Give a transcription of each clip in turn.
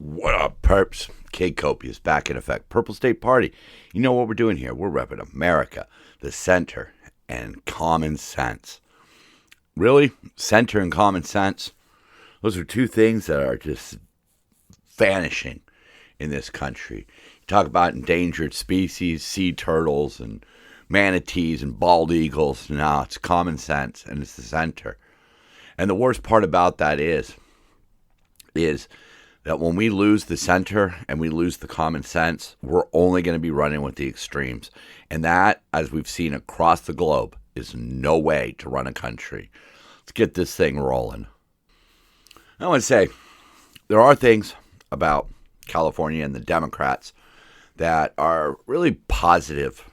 What up, perps? Kid Copious back in effect. Purple State Party. You know what we're doing here? We're repping America, the center, and common sense. Really? Center and common sense? Those are two things that are just vanishing in this country. You talk about endangered species, sea turtles, and manatees, and bald eagles. No, it's common sense, and it's the center. And the worst part about that is that when we lose the center and we lose the common sense, we're only going to be running with the extremes. And that, as we've seen across the globe, is no way to run a country. Let's get this thing rolling. I want to say there are things about California and the Democrats that are really positive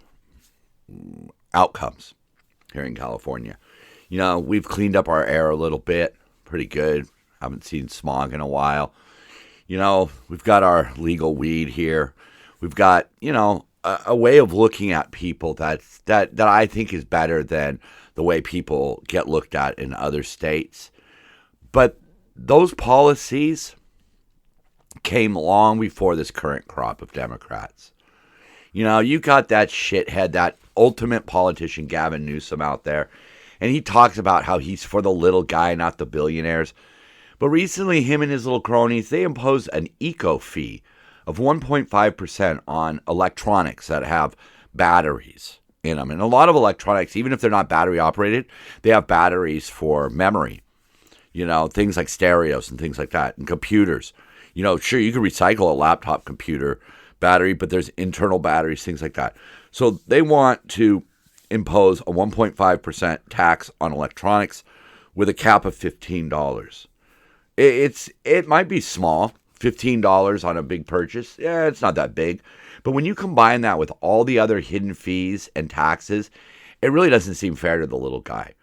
outcomes here in California. You know, we've cleaned up our air a little bit, pretty good. Haven't seen smog in a while. You know, we've got our legal weed here. We've got, you know, a way of looking at people that I think is better than the way people get looked at in other states. But those policies came long before this current crop of Democrats. You know, you got that shithead, that ultimate politician, Gavin Newsom, out there, and he talks about how he's for the little guy, not the billionaires. But recently, him and his little cronies, they imposed an eco fee of 1.5% on electronics that have batteries in them. And a lot of electronics, even if they're not battery operated, they have batteries for memory. You know, things like stereos and things like that, and computers. You know, sure, you can recycle a laptop computer battery, but there's internal batteries, things like that. So they want to impose a 1.5% tax on electronics with a cap of $15. It might be small, $15 on a big purchase. Yeah, it's not that big. But when you combine that with all the other hidden fees and taxes, it really doesn't seem fair to the little guy.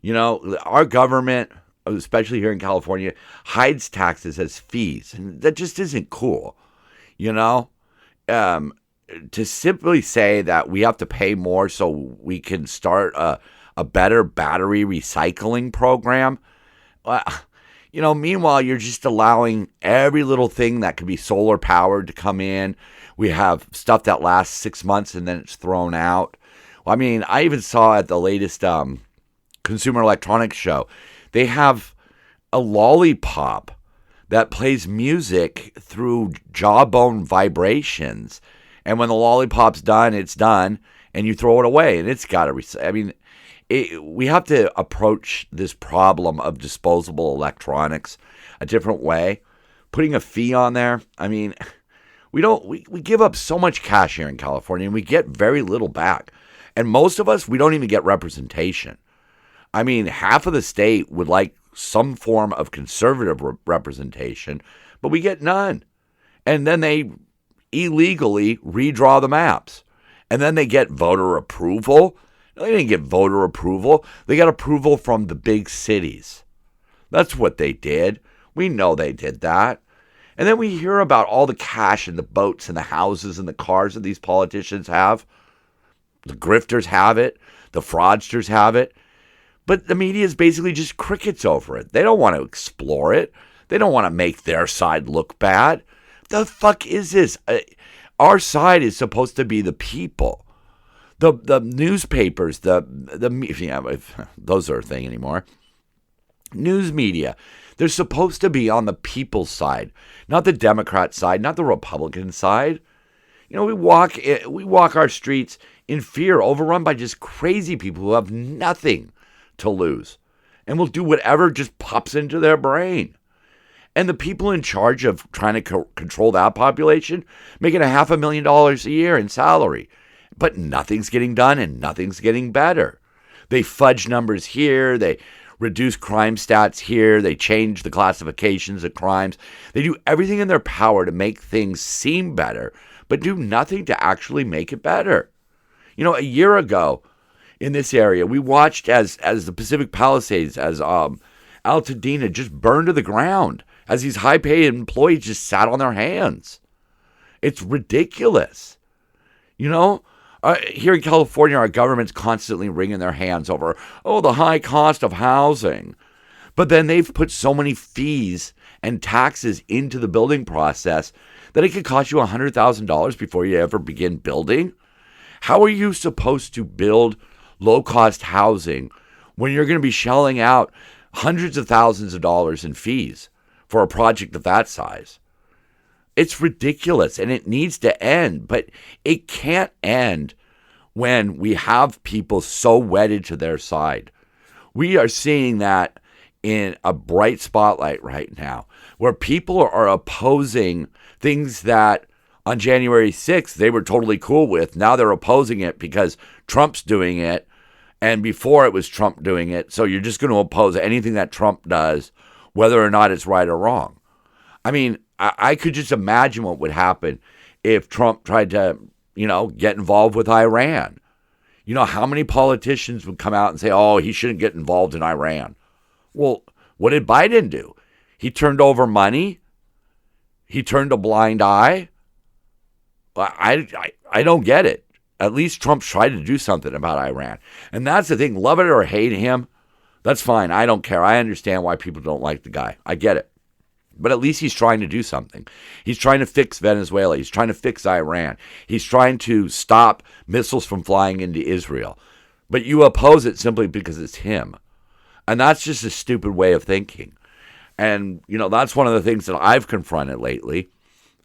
You know, our government, especially here in California, hides taxes as fees. And that just isn't cool. You know, to simply say that we have to pay more so we can start a better battery recycling program, you know, meanwhile, you're just allowing every little thing that could be solar powered to come in. We have stuff that lasts 6 months and then it's thrown out. Well, I mean, I even saw at the latest Consumer Electronics Show, they have a lollipop that plays music through jawbone vibrations. And when the lollipop's done, it's done, and you throw it away, and it's got to I mean, we have to approach this problem of disposable electronics a different way. Putting a fee on there, I mean, we give up so much cash here in California, and we get very little back. And most of us, we don't even get representation. I mean, half of the state would like some form of conservative representation, but we get none. And then they illegally redraw the maps. And then they get voter approval. They didn't get voter approval. They got approval from the big cities. That's what they did. We know they did that. And then we hear about all the cash and the boats and the houses and the cars that these politicians have. The grifters have it. The fraudsters have it. But the media is basically just crickets over it. They don't want to explore it. They don't want to make their side look bad. The fuck is this? Our side is supposed to be the people. The newspapers, those are a thing anymore. News media, they're supposed to be on the people's side, not the Democrat side, not the Republican side. You know, we walk our streets in fear, overrun by just crazy people who have nothing to lose, and will do whatever just pops into their brain. And the people in charge of trying to control that population making $500,000 a year in salary. But nothing's getting done and nothing's getting better. They fudge numbers here. They reduce crime stats here. They change the classifications of crimes. They do everything in their power to make things seem better, but do nothing to actually make it better. You know, a year ago in this area, we watched as the Pacific Palisades, as Altadena just burned to the ground, as these high-paid employees just sat on their hands. It's ridiculous. You know, here in California, our government's constantly wringing their hands over, the high cost of housing. But then they've put so many fees and taxes into the building process that it could cost you $100,000 before you ever begin building? How are you supposed to build low-cost housing when you're going to be shelling out hundreds of thousands of dollars in fees for a project of that size? It's ridiculous, and it needs to end, but it can't end when we have people so wedded to their side. We are seeing that in a bright spotlight right now, where people are opposing things that on January 6th they were totally cool with. Now they're opposing it because Trump's doing it, and before it was Trump doing it. So you're just going to oppose anything that Trump does, whether or not it's right or wrong. I mean, I could just imagine what would happen if Trump tried to, get involved with Iran. How many politicians would come out and say, oh, he shouldn't get involved in Iran? Well, what did Biden do? He turned over money. He turned a blind eye. I don't get it. At least Trump tried to do something about Iran. And that's the thing. Love it or hate him, that's fine. I don't care. I understand why people don't like the guy. I get it. But at least he's trying to do something. He's trying to fix Venezuela. He's trying to fix Iran. He's trying to stop missiles from flying into Israel. But you oppose it simply because it's him. And that's just a stupid way of thinking. And, that's one of the things that I've confronted lately,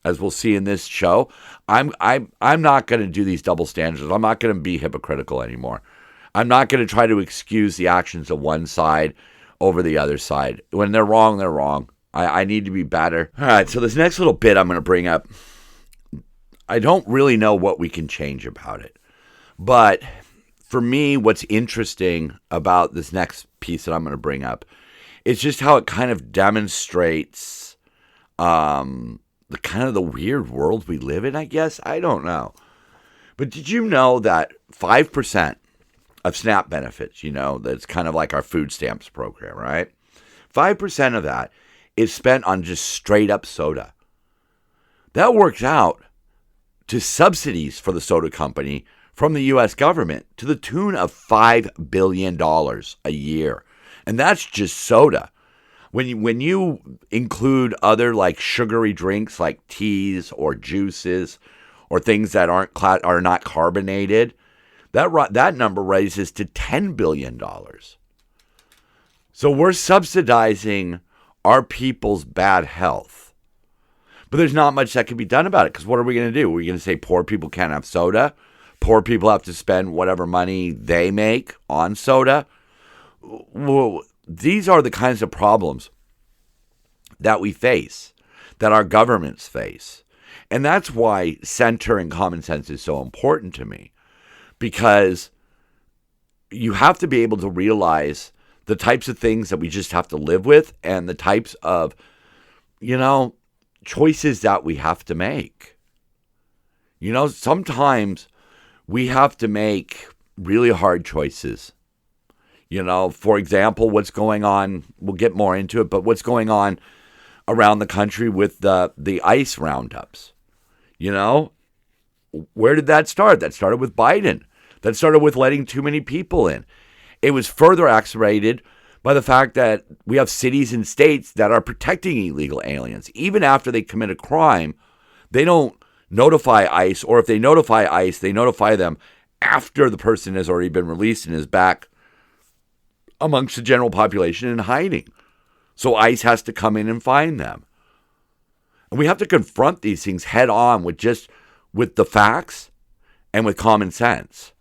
as we'll see in this show. I'm not going to do these double standards. I'm not going to be hypocritical anymore. I'm not going to try to excuse the actions of one side over the other side. When they're wrong, they're wrong. I need to be better. All right, so this next little bit I'm going to bring up, I don't really know what we can change about it. But for me, what's interesting about this next piece that I'm going to bring up is just how it kind of demonstrates the kind of the weird world we live in, I guess. I don't know. But did you know that 5% of SNAP benefits, that's kind of like our food stamps program, right? 5% of that is spent on just straight up soda. That works out to subsidies for the soda company from the U.S. government to the tune of $5 billion a year. And that's just soda. When you include other like sugary drinks like teas or juices or things that are not carbonated, that number raises to $10 billion. So we're subsidizing our people's bad health. But there's not much that can be done about it, because what are we going to do? We're going to say poor people can't have soda? Poor people have to spend whatever money they make on soda? Well, these are the kinds of problems that we face, that our governments face. And that's why center and common sense is so important to me, because you have to be able to realize the types of things that we just have to live with and the types of, choices that we have to make. Sometimes we have to make really hard choices. For example, what's going on, we'll get more into it, but what's going on around the country with the ICE roundups. Where did that start? That started with Biden. That started with letting too many people in. It was further exacerbated by the fact that we have cities and states that are protecting illegal aliens. Even after they commit a crime, they don't notify ICE, or if they notify ICE, they notify them after the person has already been released and is back amongst the general population in hiding. So ICE has to come in and find them. And we have to confront these things head on with the facts and with common sense.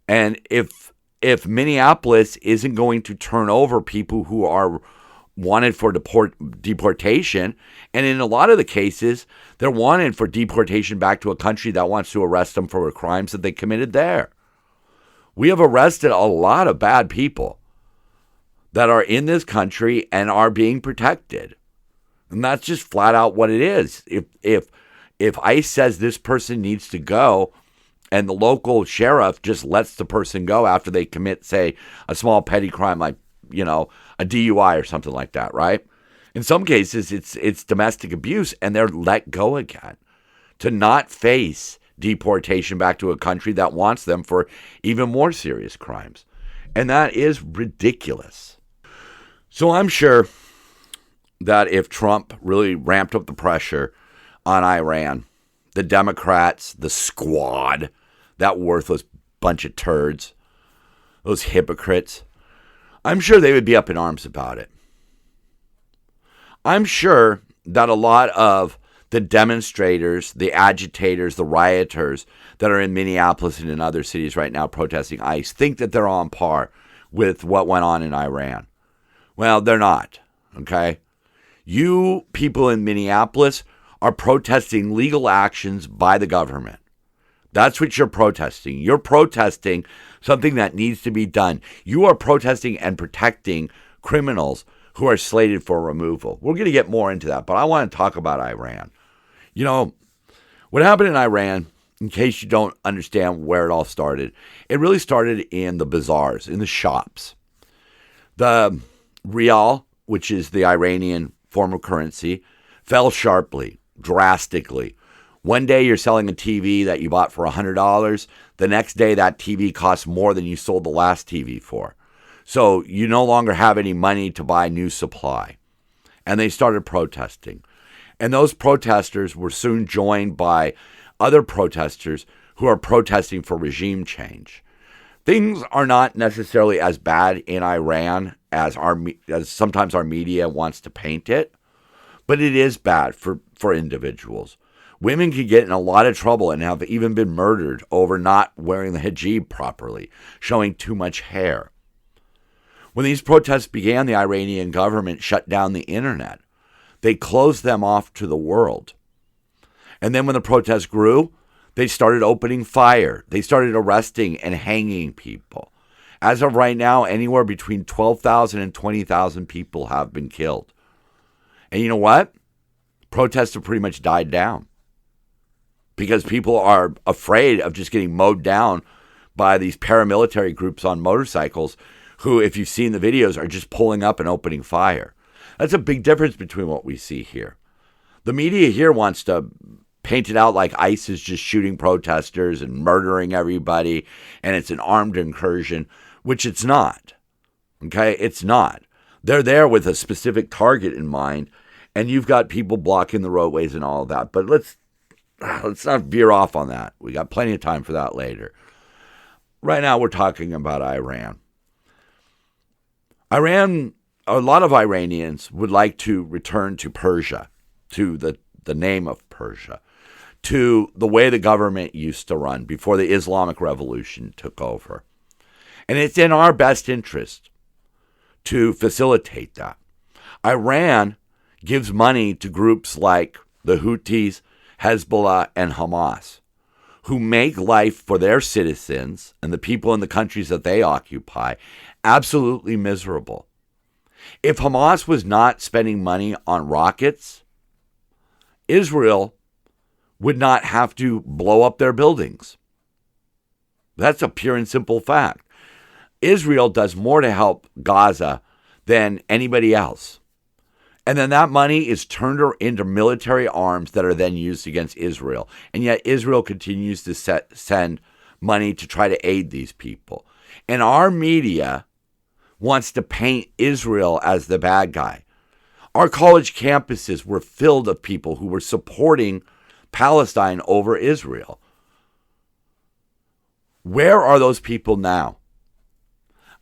And if Minneapolis isn't going to turn over people who are wanted for deportation, and in a lot of the cases, they're wanted for deportation back to a country that wants to arrest them for crimes that they committed there. We have arrested a lot of bad people that are in this country and are being protected. And that's just flat out what it is. If ICE says this person needs to go, and the local sheriff just lets the person go after they commit, say, a small petty crime like, a DUI or something like that, right? In some cases, it's domestic abuse, and they're let go again to not face deportation back to a country that wants them for even more serious crimes. And that is ridiculous. So I'm sure that if Trump really ramped up the pressure on Iran, the Democrats, the squad, that worthless bunch of turds, those hypocrites, I'm sure they would be up in arms about it. I'm sure that a lot of the demonstrators, the agitators, the rioters that are in Minneapolis and in other cities right now protesting ICE think that they're on par with what went on in Iran. Well, they're not, okay? You people in Minneapolis are protesting legal actions by the government. That's what you're protesting. You're protesting something that needs to be done. You are protesting and protecting criminals who are slated for removal. We're going to get more into that, but I want to talk about Iran. You know, what happened in Iran, in case you don't understand where it all started, it really started in the bazaars, in the shops. The rial, which is the Iranian form of currency, fell sharply, drastically. One day you're selling a TV that you bought for $100. The next day that TV costs more than you sold the last TV for. So you no longer have any money to buy new supply. And they started protesting. And those protesters were soon joined by other protesters who are protesting for regime change. Things are not necessarily as bad in Iran as sometimes our media wants to paint it, but it is bad for individuals. Women can get in a lot of trouble and have even been murdered over not wearing the hijab properly, showing too much hair. When these protests began, the Iranian government shut down the internet. They closed them off to the world. And then when the protests grew, they started opening fire. They started arresting and hanging people. As of right now, anywhere between 12,000 and 20,000 people have been killed. And you know what? Protests have pretty much died down because people are afraid of just getting mowed down by these paramilitary groups on motorcycles who, if you've seen the videos, are just pulling up and opening fire. That's a big difference between what we see here. The media here wants to paint it out like ICE is just shooting protesters and murdering everybody, and it's an armed incursion, which it's not. Okay? It's not. They're there with a specific target in mind, and you've got people blocking the roadways and all of that. But let's not veer off on that. We got plenty of time for that later. Right now, we're talking about Iran. A lot of Iranians would like to return to Persia, to the name of Persia, to the way the government used to run before the Islamic Revolution took over. And it's in our best interest to facilitate that. Iran gives money to groups like the Houthis, Hezbollah, and Hamas, who make life for their citizens and the people in the countries that they occupy absolutely miserable. If Hamas was not spending money on rockets, Israel would not have to blow up their buildings. That's a pure and simple fact. Israel does more to help Gaza than anybody else. And then that money is turned into military arms that are then used against Israel. And yet Israel continues to send money to try to aid these people. And our media wants to paint Israel as the bad guy. Our college campuses were filled with people who were supporting Palestine over Israel. Where are those people now?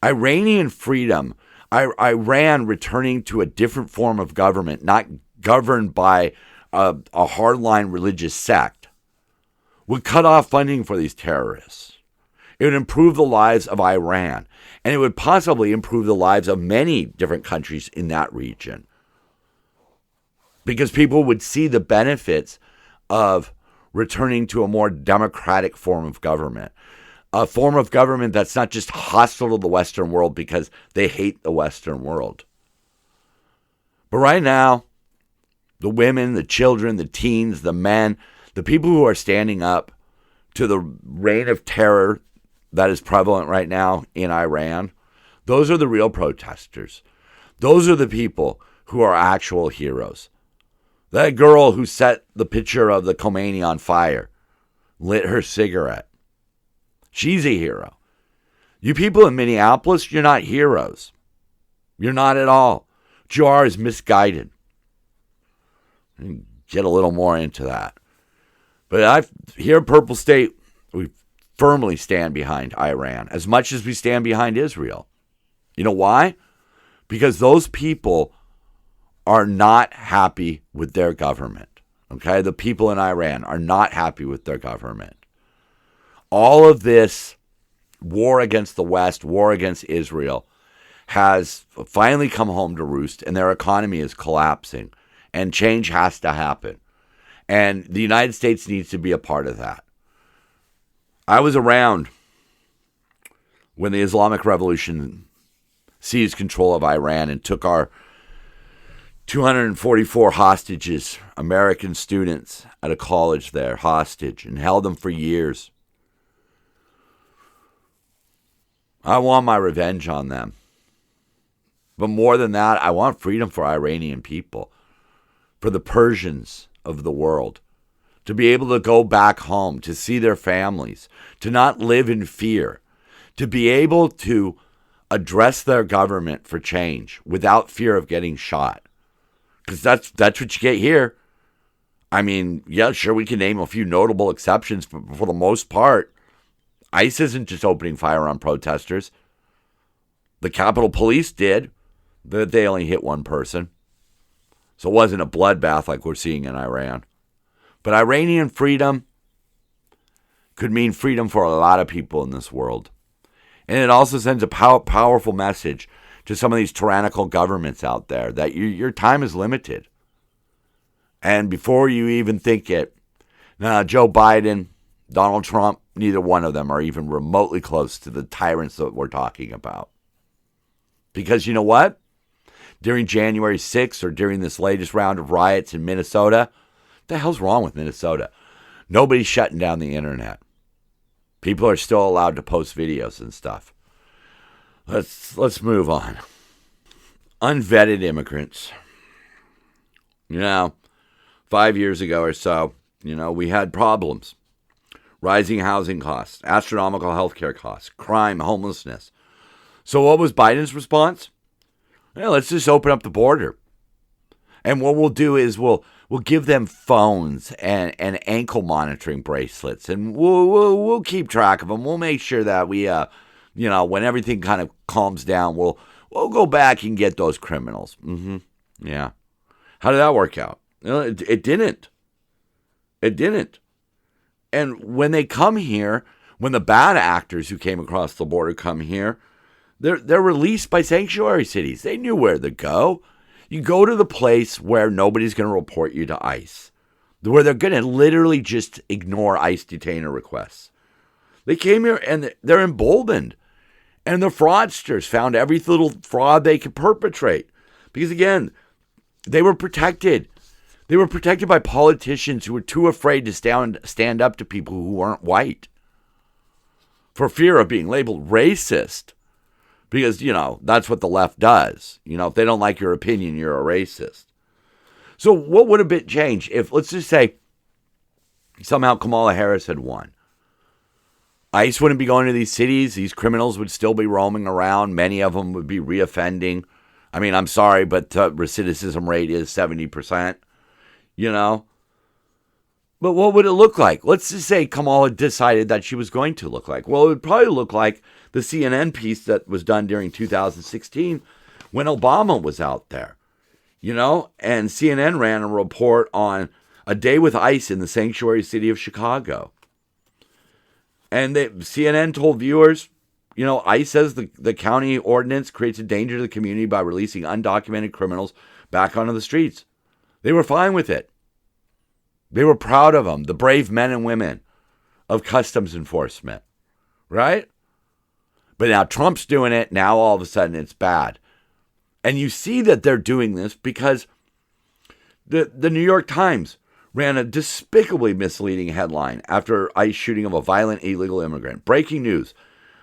Iranian freedom, Iran returning to a different form of government, not governed by a hardline religious sect, would cut off funding for these terrorists. It would improve the lives of Iran, and it would possibly improve the lives of many different countries in that region, because people would see the benefits of returning to a more democratic form of government, a form of government that's not just hostile to the Western world because they hate the Western world. But right now, the women, the children, the teens, the men, the people who are standing up to the reign of terror that is prevalent right now in Iran, those are the real protesters. Those are the people who are actual heroes. That girl who set the picture of the Khomeini on fire, lit her cigarette. She's a hero. You people in Minneapolis, you're not heroes. You're not at all. What you are is misguided. Get a little more into that. But here at Purple State, we firmly stand behind Iran as much as we stand behind Israel. You know why? Because those people are not happy with their government. Okay? The people in Iran are not happy with their government. All of this war against the West, war against Israel, has finally come home to roost, and their economy is collapsing, and change has to happen. And the United States needs to be a part of that. I was around when the Islamic Revolution seized control of Iran and took our 244 hostages, American students at a college there, hostage, and held them for years. I want my revenge on them. But more than that, I want freedom for Iranian people, for the Persians of the world, to be able to go back home, to see their families, to not live in fear, to be able to address their government for change without fear of getting shot. Because that's what you get here. I mean, yeah, sure, we can name a few notable exceptions, but for the most part, ICE isn't just opening fire on protesters. The Capitol Police did, but they only hit one person. So it wasn't a bloodbath like we're seeing in Iran. But Iranian freedom could mean freedom for a lot of people in this world. And it also sends a powerful message to some of these tyrannical governments out there that your time is limited. And before you even think it, Joe Biden, Donald Trump, neither one of them are even remotely close to the tyrants that we're talking about. Because you know what? During January 6th or during this latest round of riots in Minnesota, what the hell's wrong with Minnesota? Nobody's shutting down the internet. People are still allowed to post videos and stuff. Let's move on. Unvetted immigrants. 5 years ago or so, we had problems. Rising housing costs, astronomical healthcare costs, crime, homelessness. So what was Biden's response? Let's just open up the border. And what we'll do is we'll give them phones and ankle monitoring bracelets, and we'll keep track of them. We'll make sure that we, when everything kind of calms down, we'll go back and get those criminals. Yeah. How did that work out? It didn't. It didn't. And when they come here, when the bad actors who came across the border come here, they're released by sanctuary cities. They knew where to go. You go to the place where nobody's going to report you to ICE, where they're going to literally just ignore ICE detainer requests. They came here and they're emboldened. And the fraudsters found every little fraud they could perpetrate. Because again, they were protected. They were protected by politicians who were too afraid to stand up to people who weren't white for fear of being labeled racist. Because, that's what the left does. If they don't like your opinion, you're a racist. So what would have been changed if, let's just say, somehow Kamala Harris had won? ICE wouldn't be going to these cities. These criminals would still be roaming around. Many of them would be reoffending. I mean, I'm sorry, but the recidivism rate is 70%, But what would it look like? Let's just say Kamala decided that she was going to look like. Well, it would probably look like the CNN piece that was done during 2016 when Obama was out there, and CNN ran a report on a day with ICE in the sanctuary city of Chicago. And CNN told viewers, ICE says the county ordinance creates a danger to the community by releasing undocumented criminals back onto the streets. They were fine with it. They were proud of them, the brave men and women of customs enforcement, right? But now Trump's doing it. Now all of a sudden it's bad. And you see that they're doing this because the New York Times ran a despicably misleading headline after ICE shooting of a violent illegal immigrant. Breaking news.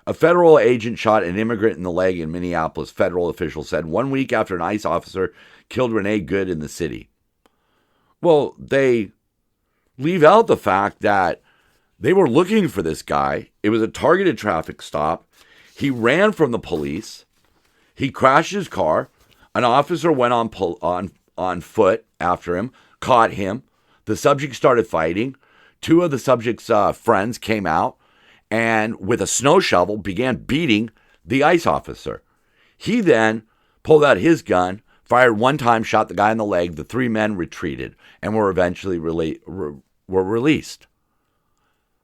A federal agent shot an immigrant in the leg in Minneapolis, federal officials said, 1 week after an ICE officer killed Renee Good in the city. Well, they leave out the fact that they were looking for this guy. It was a targeted traffic stop. He ran from the police. He crashed his car. An officer went on foot after him, caught him. The subject started fighting. Two of the subject's friends came out and with a snow shovel began beating the ICE officer. He then pulled out his gun, fired one time, shot the guy in the leg. The three men retreated and were eventually released.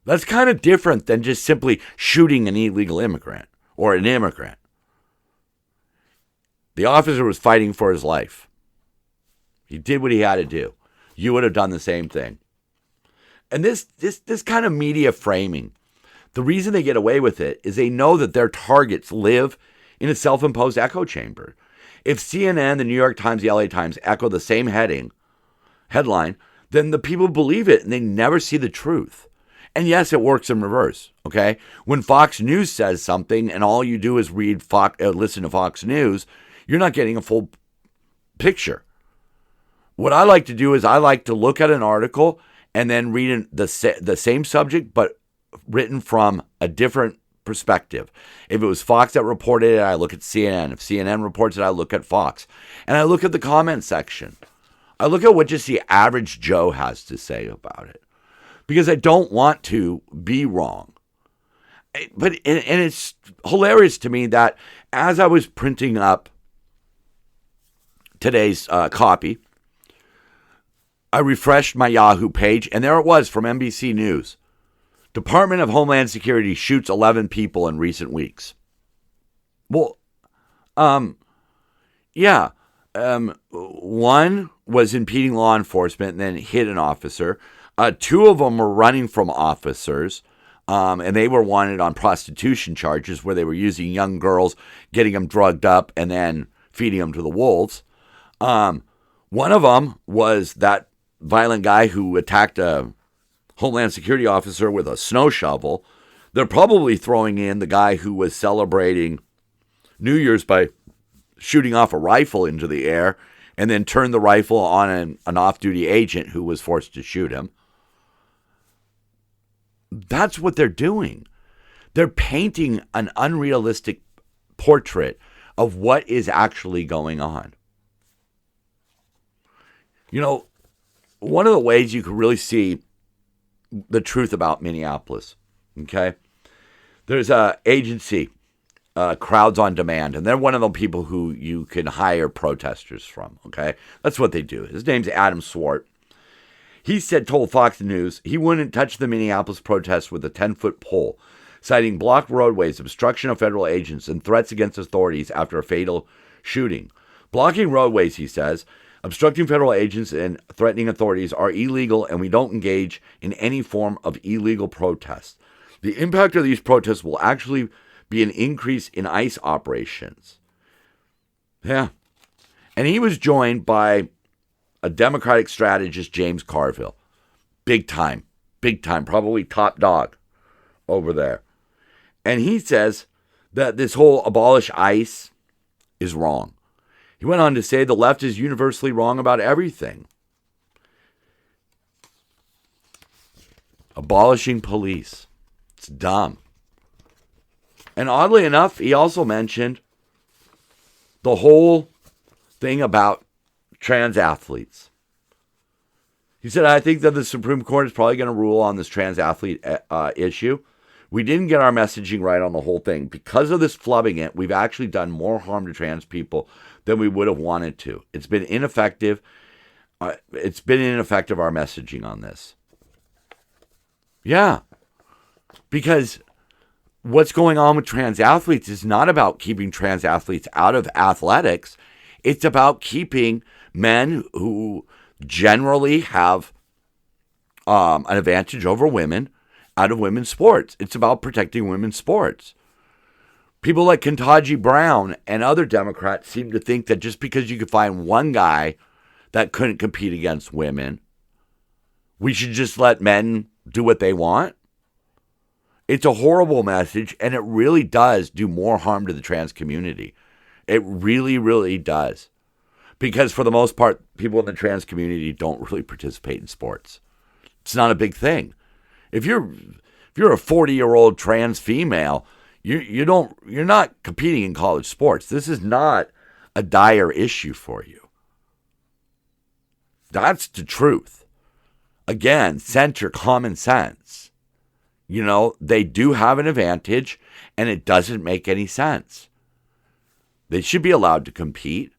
That's kind of different than just simply shooting an illegal immigrant or an immigrant. The officer was fighting for his life. He did what he had to do. You would have done the same thing. And this kind of media framing, the reason they get away with it is they know that their targets live in a self-imposed echo chamber. If CNN, the New York Times, the LA Times echo the same headline, then the people believe it and they never see the truth. And yes, it works in reverse, okay? When Fox News says something and all you do is listen to Fox News, you're not getting a full picture. What I like to do is I like to look at an article and then read the same subject, but written from a different perspective. If it was Fox that reported it, I look at CNN. If CNN reports it, I look at Fox. And I look at the comment section. I look at what just the average Joe has to say about it. Because I don't want to be wrong. But and it's hilarious to me that as I was printing up today's copy, I refreshed my Yahoo page, and there it was from NBC News. Department of Homeland Security shoots 11 people in recent weeks. Well, yeah. One was impeding law enforcement and then hit an officer. Two of them were running from officers, and they were wanted on prostitution charges where they were using young girls, getting them drugged up, and then feeding them to the wolves. One of them was that violent guy who attacked a Homeland Security officer with a snow shovel. They're probably throwing in the guy who was celebrating New Year's by shooting off a rifle into the air and then turned the rifle on an off-duty agent who was forced to shoot him. That's what they're doing. They're painting an unrealistic portrait of what is actually going on. You know, one of the ways you can really see the truth about Minneapolis, okay? There's an agency, Crowds on Demand, and they're one of the people who you can hire protesters from, okay? That's what they do. His name's Adam Swart. He told Fox News he wouldn't touch the Minneapolis protests with a 10-foot pole, citing blocked roadways, obstruction of federal agents, and threats against authorities after a fatal shooting. Blocking roadways, he says, obstructing federal agents and threatening authorities are illegal, and we don't engage in any form of illegal protest. The impact of these protests will actually be an increase in ICE operations. Yeah. And he was joined by a Democratic strategist, James Carville. Big time, probably top dog over there. And he says that this whole abolish ICE is wrong. He went on to say the left is universally wrong about everything. Abolishing police. It's dumb. And oddly enough, he also mentioned the whole thing about trans athletes. He said, I think that the Supreme Court is probably going to rule on this trans athlete issue. We didn't get our messaging right on the whole thing. Because of this flubbing it, we've actually done more harm to trans people than we would have wanted to. It's been ineffective. Our messaging on this. Yeah. Because what's going on with trans athletes is not about keeping trans athletes out of athletics. It's about keeping men who generally have an advantage over women out of women's sports. It's about protecting women's sports. People like Ketanji Brown and other Democrats seem to think that just because you could find one guy that couldn't compete against women, we should just let men do what they want. It's a horrible message, and it really does do more harm to the trans community. It really, really does. Because for the most part, people in the trans community don't really participate in sports. It's not a big thing. If you're a 40-year-old trans female, you're not competing in college sports. This is not a dire issue for you. That's the truth. Again, center common sense. They do have an advantage, and it doesn't make any sense. They should be allowed to compete.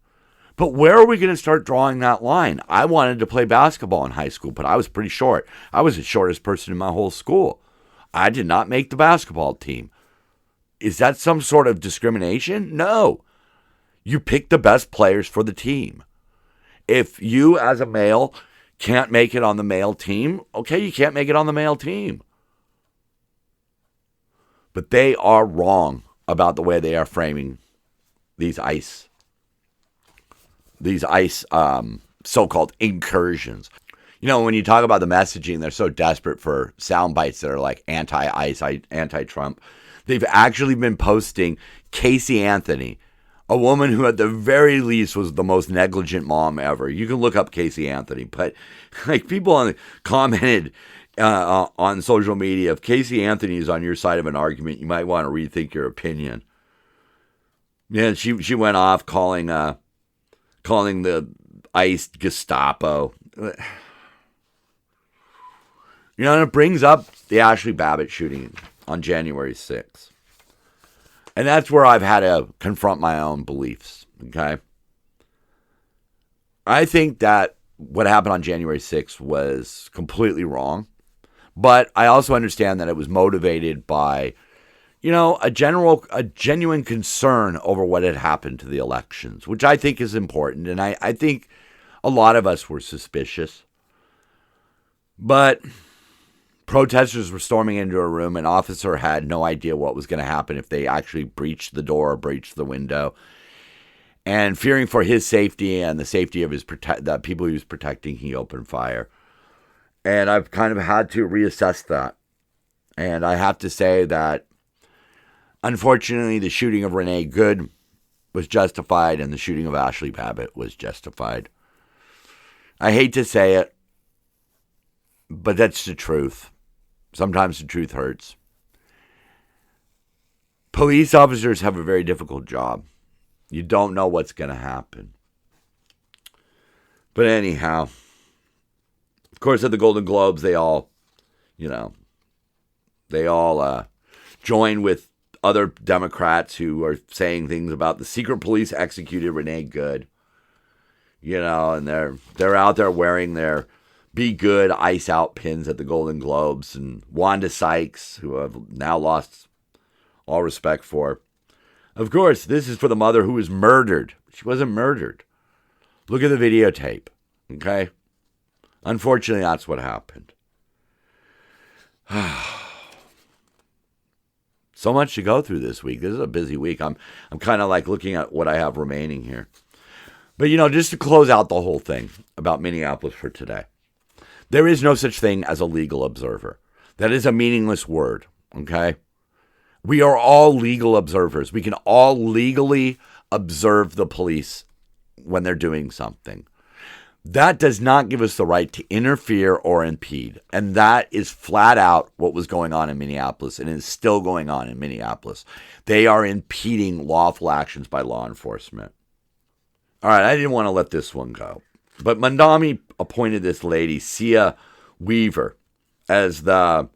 But where are we going to start drawing that line? I wanted to play basketball in high school, but I was pretty short. I was the shortest person in my whole school. I did not make the basketball team. Is that some sort of discrimination? No. You pick the best players for the team. If you, as a male, can't make it on the male team, okay, you can't make it on the male team. But they are wrong about the way they are framing these ICE so-called incursions. When you talk about the messaging, they're so desperate for sound bites that are like anti-ICE, anti-Trump. They've actually been posting Casey Anthony, a woman who at the very least was the most negligent mom ever. You can look up Casey Anthony, but people commented on social media, if Casey Anthony is on your side of an argument, you might want to rethink your opinion. Yeah, she went off calling the ICE Gestapo. And it brings up the Ashley Babbitt shooting on January 6th. And that's where I've had to confront my own beliefs, okay? I think that what happened on January 6th was completely wrong. But I also understand that it was motivated by, a genuine concern over what had happened to the elections, which I think is important. And I think a lot of us were suspicious. But protesters were storming into a room. An officer had no idea what was going to happen if they actually breached the door or breached the window. And fearing for his safety and the safety of the people he was protecting, he opened fire. And I've kind of had to reassess that. And I have to say that, unfortunately, the shooting of Renee Good was justified and the shooting of Ashley Babbitt was justified. I hate to say it, but that's the truth. Sometimes the truth hurts. Police officers have a very difficult job. You don't know what's going to happen. But anyhow, of course, at the Golden Globes, they all join with other Democrats who are saying things about the secret police executed Renee Good. And they're out there wearing their Be Good Ice Out pins at the Golden Globes. And Wanda Sykes, who I've now lost all respect for. Of course, this is for the mother who was murdered. She wasn't murdered. Look at the videotape, okay? Unfortunately, that's what happened. So much to go through this week. This is a busy week. I'm kind of like looking at what I have remaining here. But, just to close out the whole thing about Minneapolis for today. There is no such thing as a legal observer. That is a meaningless word, okay? We are all legal observers. We can all legally observe the police when they're doing something. That does not give us the right to interfere or impede. And that is flat out what was going on in Minneapolis and is still going on in Minneapolis. They are impeding lawful actions by law enforcement. All right, I didn't want to let this one go. But Mamdani appointed this lady, Sia Weaver, as the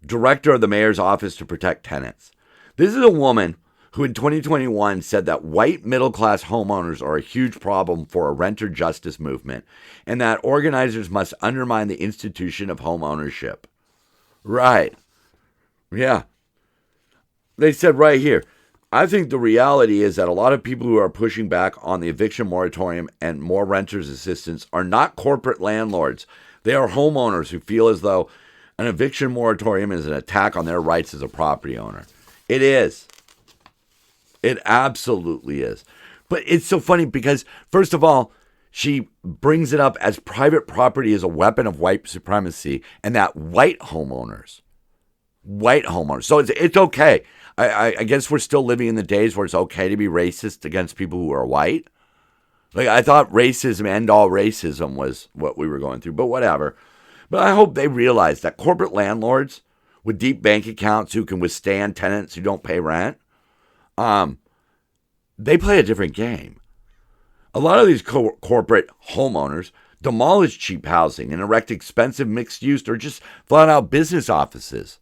director of the mayor's office to protect tenants. This is a woman who in 2021 said that white middle-class homeowners are a huge problem for a renter justice movement and that organizers must undermine the institution of home ownership. Right. Yeah. They said right here, I think the reality is that a lot of people who are pushing back on the eviction moratorium and more renters assistance are not corporate landlords. They are homeowners who feel as though an eviction moratorium is an attack on their rights as a property owner. It is. It absolutely is. But it's so funny because, first of all, she brings it up as private property is a weapon of white supremacy and that white homeowners. So it's okay. I guess we're still living in the days where it's okay to be racist against people who are white. Like, I thought racism, end all racism was what we were going through, but whatever. But I hope they realize that corporate landlords with deep bank accounts who can withstand tenants who don't pay rent, they play a different game. A lot of these corporate homeowners demolish cheap housing and erect expensive mixed use or just flat out business offices.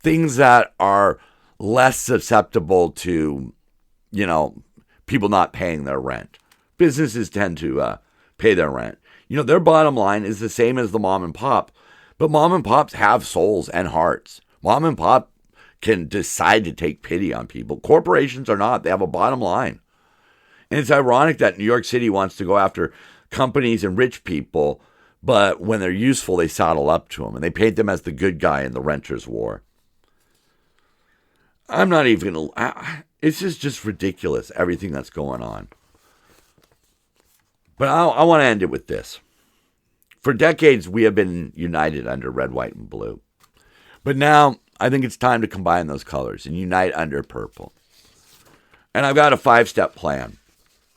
Things that are less susceptible to, people not paying their rent. Businesses tend to pay their rent. Their bottom line is the same as the mom and pop, but mom and pops have souls and hearts. Mom and pop can decide to take pity on people. Corporations are not. They have a bottom line. And it's ironic that New York City wants to go after companies and rich people, but when they're useful, they saddle up to them and they paint them as the good guy in the renters' war. I'm not even going to... It's just ridiculous, everything that's going on. But I want to end it with this. For decades, we have been united under red, white, and blue. But now, I think it's time to combine those colors and unite under purple. And I've got a 5-step plan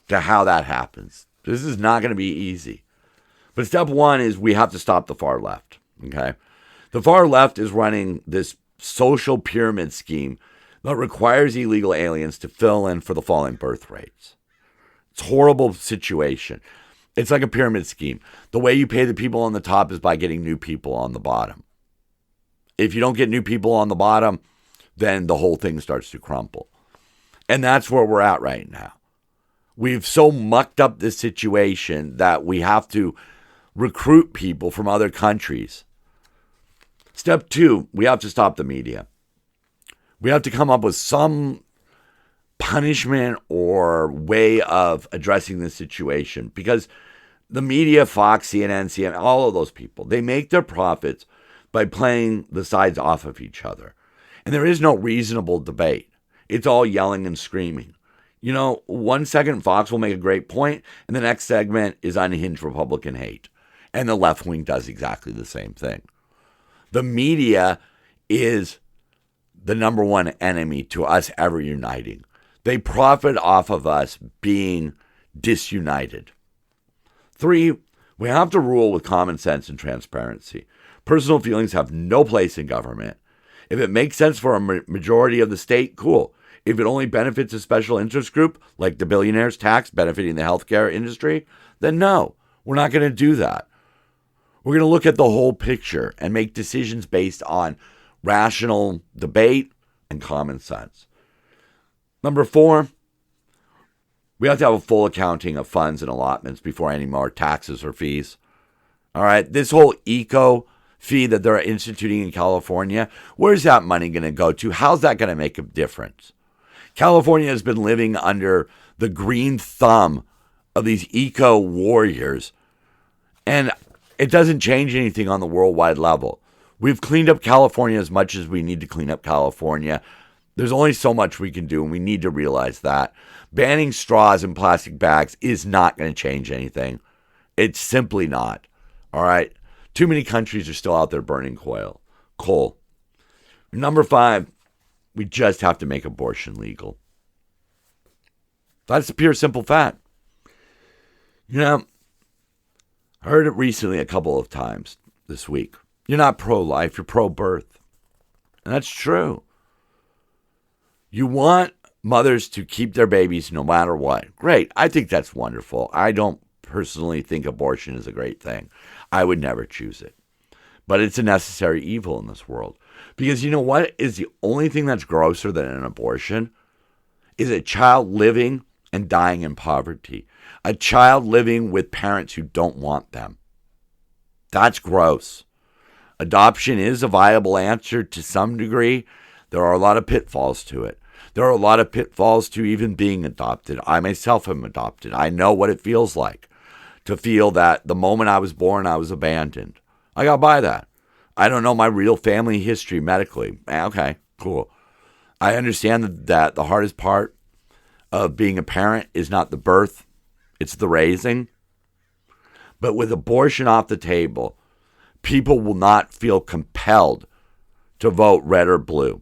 to how that happens. This is not going to be easy. But step 1 is we have to stop the far left. Okay? The far left is running this social pyramid scheme that requires illegal aliens to fill in for the falling birth rates. It's a horrible situation. It's like a pyramid scheme. The way you pay the people on the top is by getting new people on the bottom. If you don't get new people on the bottom, then the whole thing starts to crumble. And that's where we're at right now. We've so mucked up this situation that we have to recruit people from other countries. Step 2, we have to stop the media. We have to come up with some punishment or way of addressing this situation, because the media, Fox, CNN, CNN, all of those people, they make their profits by playing the sides off of each other. And there is no reasonable debate. It's all yelling and screaming. 1 second Fox will make a great point, and the next segment is unhinged Republican hate. And the left wing does exactly the same thing. The media is the number one enemy to us ever uniting. They profit off of us being disunited. 3, we have to rule with common sense and transparency. Personal feelings have no place in government. If it makes sense for a majority of the state, cool. If it only benefits a special interest group, like the billionaires' tax benefiting the healthcare industry, then no, we're not going to do that. We're going to look at the whole picture and make decisions based on rational debate and common sense. Number 4, we have to have a full accounting of funds and allotments before any more taxes or fees. All right, this whole eco fee that they're instituting in California, where's that money going to go to? How's that going to make a difference? California has been living under the green thumb of these eco warriors, and it doesn't change anything on the worldwide level. We've cleaned up California as much as we need to clean up California. There's only so much we can do, and we need to realize that. Banning straws and plastic bags is not going to change anything. It's simply not. All right? Too many countries are still out there burning coal. Number 5, we just have to make abortion legal. That's a pure, simple fact. I heard it recently a couple of times this week. You're not pro-life, you're pro-birth. And that's true. You want mothers to keep their babies no matter what. Great. I think that's wonderful. I don't personally think abortion is a great thing. I would never choose it. But it's a necessary evil in this world. Because you know what is the only thing that's grosser than an abortion? Is a child living and dying in poverty. A child living with parents who don't want them. That's gross. Adoption is a viable answer to some degree. There are a lot of pitfalls to it. There are a lot of pitfalls to even being adopted. I myself am adopted. I know what it feels like to feel that the moment I was born, I was abandoned. I got by that. I don't know my real family history medically. Okay, cool. I understand that the hardest part of being a parent is not the birth, it's the raising. But with abortion off the table, people will not feel compelled to vote red or blue.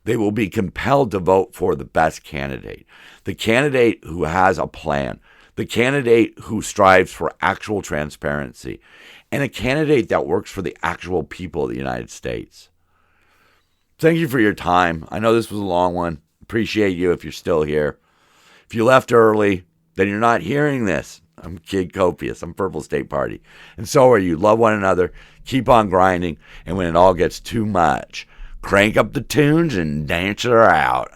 They will be compelled to vote for the best candidate, the candidate who has a plan, the candidate who strives for actual transparency, and a candidate that works for the actual people of the United States. Thank you for your time. I know this was a long one. Appreciate you if you're still here. If you left early, then you're not hearing this. I'm Kid Copious. I'm Purple State Party. And so are you. Love one another. Keep on grinding. And when it all gets too much, crank up the tunes and dance her out.